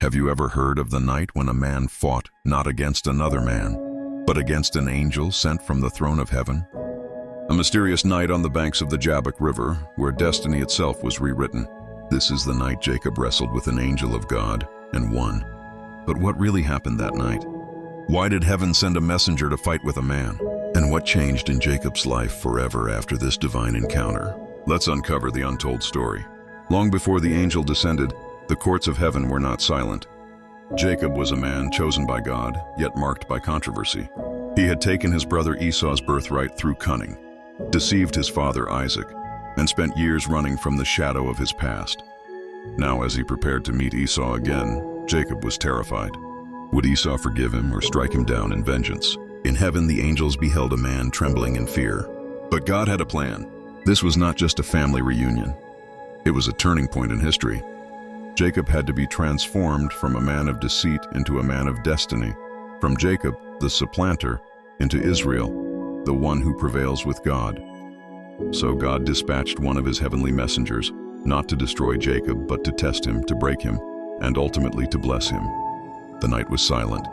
Have you ever heard of the night when a man fought not against another man, but against an angel sent from the throne of heaven? A mysterious night on the banks of the Jabbok River, where destiny itself was rewritten. This is the night Jacob wrestled with an angel of God and won. But what really happened that night? Why did heaven send a messenger to fight with a man? And what changed in Jacob's life forever after this divine encounter? Let's uncover the untold story. Long before the angel descended, the courts of heaven were not silent. Jacob was a man chosen by God, yet marked by controversy. He had taken his brother Esau's birthright through cunning, deceived his father Isaac, and spent years running from the shadow of his past. Now, as he prepared to meet Esau again, Jacob was terrified. Would Esau forgive him or strike him down in vengeance? In heaven, the angels beheld a man trembling in fear. But God had a plan. This was not just a family reunion. It was a turning point in history. Jacob had to be transformed from a man of deceit into a man of destiny, from Jacob, the supplanter, into Israel, the one who prevails with God. So God dispatched one of his heavenly messengers, not to destroy Jacob, but to test him, to break him, and ultimately to bless him. The night was silent.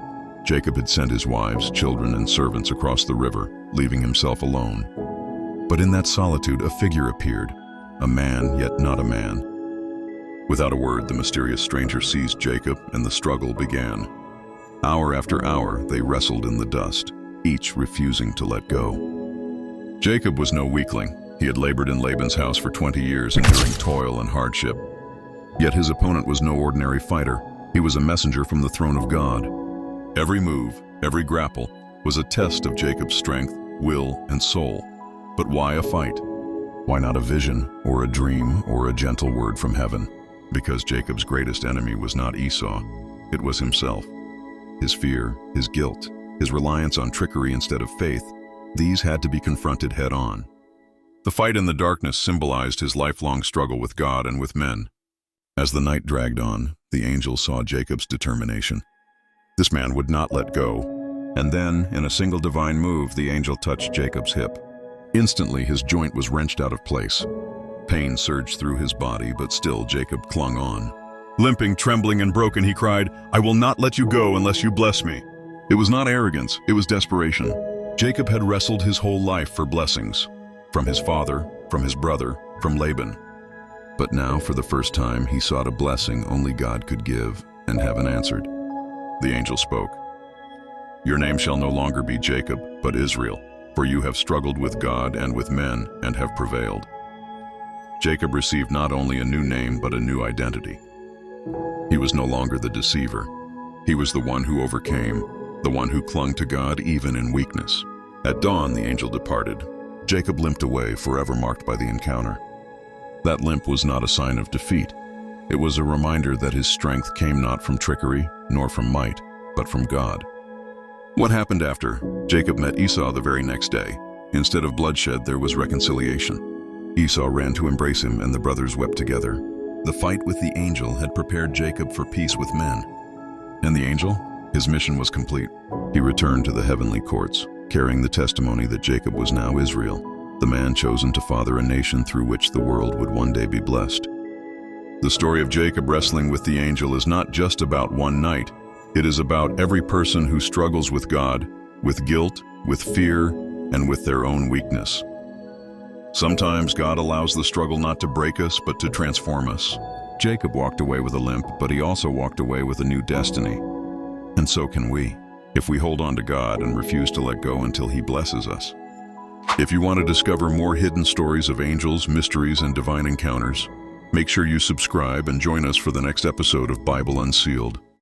Jacob had sent his wives, children, and servants across the river, leaving himself alone. But in that solitude, a figure appeared, a man, yet not a man. Without a word, the mysterious stranger seized Jacob, and the struggle began. Hour after hour, they wrestled in the dust, each refusing to let go. Jacob was no weakling. He had labored in Laban's house for 20 years, enduring toil and hardship. Yet his opponent was no ordinary fighter. He was a messenger from the throne of God. Every move, every grapple, was a test of Jacob's strength, will, and soul. But why a fight? Why not a vision, or a dream, or a gentle word from heaven? Because Jacob's greatest enemy was not Esau, it was himself. His fear, his guilt, his reliance on trickery instead of faith, these had to be confronted head-on. The fight in the darkness symbolized his lifelong struggle with God and with men. As the night dragged on, the angel saw Jacob's determination. This man would not let go. And then, in a single divine move, the angel touched Jacob's hip. Instantly, his joint was wrenched out of place. Pain surged through his body, but still Jacob clung on. Limping, trembling, and broken, he cried, "I will not let you go unless you bless me." It was not arrogance, it was desperation. Jacob had wrestled his whole life for blessings. From his father, from his brother, from Laban. But now, for the first time, he sought a blessing only God could give, and heaven answered. The angel spoke. "Your name shall no longer be Jacob, but Israel, for you have struggled with God and with men, and have prevailed." Jacob received not only a new name, but a new identity. He was no longer the deceiver. He was the one who overcame, the one who clung to God even in weakness. At dawn, the angel departed. Jacob limped away, forever marked by the encounter. That limp was not a sign of defeat. It was a reminder that his strength came not from trickery, nor from might, but from God. What happened after? Jacob met Esau the very next day. Instead of bloodshed, there was reconciliation. Esau ran to embrace him, and the brothers wept together. The fight with the angel had prepared Jacob for peace with men. And the angel? His mission was complete. He returned to the heavenly courts, carrying the testimony that Jacob was now Israel, the man chosen to father a nation through which the world would one day be blessed. The story of Jacob wrestling with the angel is not just about one night. It is about every person who struggles with God, with guilt, with fear, and with their own weakness. Sometimes God allows the struggle not to break us, but to transform us. Jacob walked away with a limp, but he also walked away with a new destiny. And so can we, if we hold on to God and refuse to let go until He blesses us. If you want to discover more hidden stories of angels, mysteries, and divine encounters, make sure you subscribe and join us for the next episode of Bible Unsealed.